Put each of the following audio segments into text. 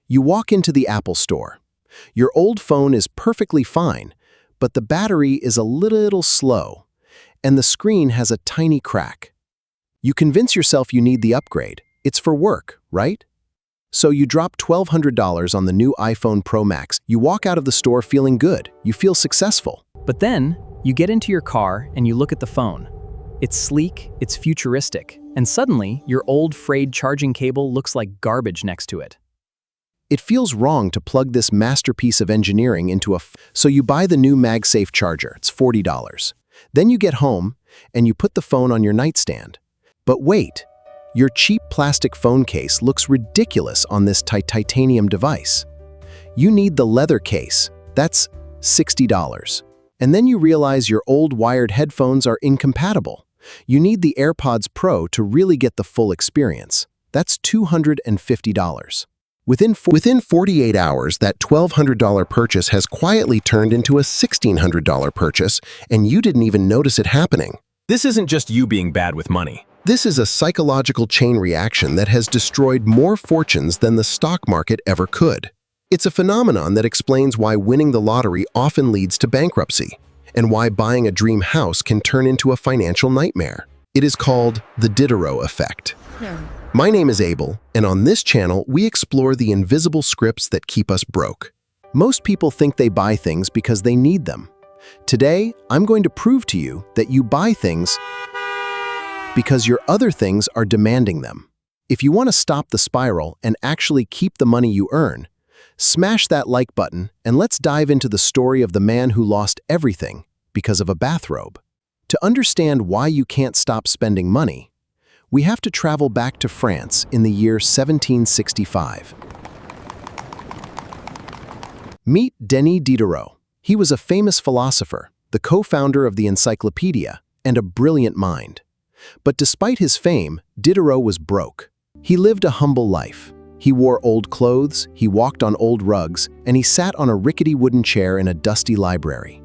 You walk into the Apple store. Your old phone is perfectly fine, but the battery is a little slow, and the screen has a tiny crack. You convince yourself you need the upgrade. It's for work, right? So you drop $1,200 on the new iPhone Pro Max. You walk out of the store feeling good. You feel successful. But then, you get into your car and you look at the phone. It's sleek, it's futuristic, and suddenly, your old frayed charging cable looks like garbage next to it. It feels wrong to plug this masterpiece of engineering into so you buy the new MagSafe charger. It's $40. Then you get home, and you put the phone on your nightstand. But wait, your cheap plastic phone case looks ridiculous on this titanium device. You need the leather case. That's $60. And then you realize your old wired headphones are incompatible. You need the AirPods Pro to really get the full experience. That's $250. Within 48 hours, that $1,200 purchase has quietly turned into a $1,600 purchase, and you didn't even notice it happening. This isn't just you being bad with money. This is a psychological chain reaction that has destroyed more fortunes than the stock market ever could. It's a phenomenon that explains why winning the lottery often leads to bankruptcy, and why buying a dream house can turn into a financial nightmare. It is called the Diderot Effect. My name is Abil, and on this channel, we explore the invisible scripts that keep us broke. Most people think they buy things because they need them. Today, I'm going to prove to you that you buy things because your other things are demanding them. If you want to stop the spiral and actually keep the money you earn, smash that like button and let's dive into the story of the man who lost everything because of a bathrobe. To understand why you can't stop spending money, we have to travel back to France in the year 1765. Meet Denis Diderot. He was a famous philosopher, the co-founder of the encyclopedia, and a brilliant mind. But despite his fame, Diderot was broke. He lived a humble life. He wore old clothes, he walked on old rugs, and he sat on a rickety wooden chair in a dusty library.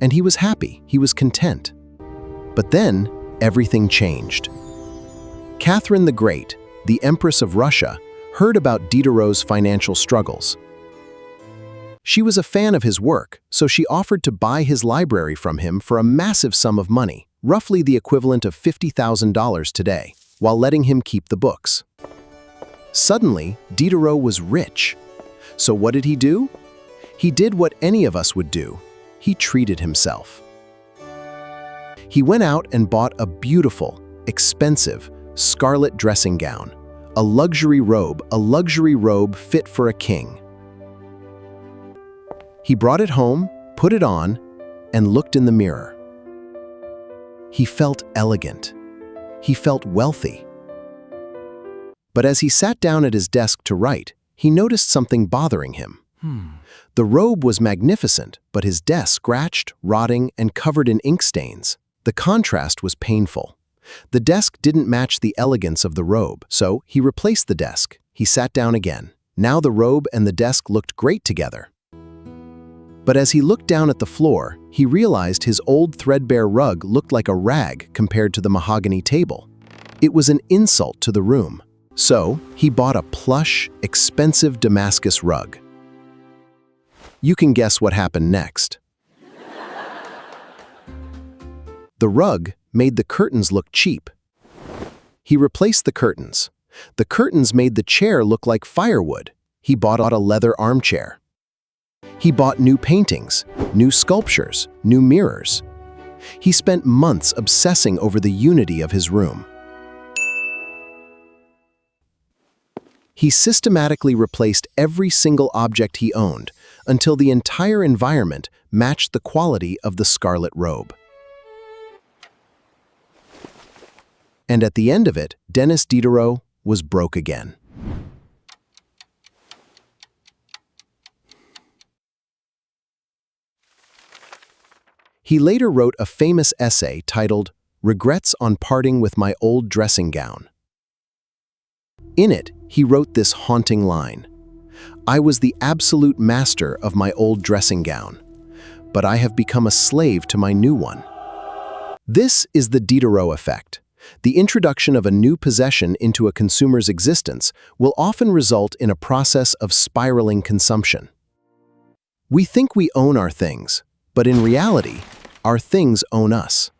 And he was happy, he was content. But then, everything changed. Catherine the Great, the Empress of Russia, heard about Diderot's financial struggles. She was a fan of his work, so she offered to buy his library from him for a massive sum of money, roughly the equivalent of $50,000 today, while letting him keep the books. Suddenly, Diderot was rich. So what did he do? He did what any of us would do. He treated himself. He went out and bought a beautiful, expensive, scarlet dressing gown, a luxury robe fit for a king. He brought it home, put it on, and looked in the mirror. He felt elegant. He felt wealthy. But as he sat down at his desk to write, he noticed something bothering him. The robe was magnificent, but his desk scratched, rotting, and covered in ink stains. The contrast was painful. The desk didn't match the elegance of the robe, so he replaced the desk. He sat down again. Now the robe and the desk looked great together. But as he looked down at the floor, he realized his old threadbare rug looked like a rag compared to the mahogany table. It was an insult to the room. So, he bought a plush, expensive Damascus rug. You can guess what happened next. The rug made the curtains look cheap. He replaced the curtains. The curtains made the chair look like firewood. He bought a leather armchair. He bought new paintings, new sculptures, new mirrors. He spent months obsessing over the unity of his room. He systematically replaced every single object he owned until the entire environment matched the quality of the scarlet robe. And at the end of it, Denis Diderot was broke again. He later wrote a famous essay titled "Regrets on Parting with My Old Dressing Gown." In it, he wrote this haunting line: "I was the absolute master of my old dressing gown, but I have become a slave to my new one." This is the Diderot effect, The introduction of a new possession into a consumer's existence will often result in a process of spiraling consumption. We think we own our things, but in reality, our things own us.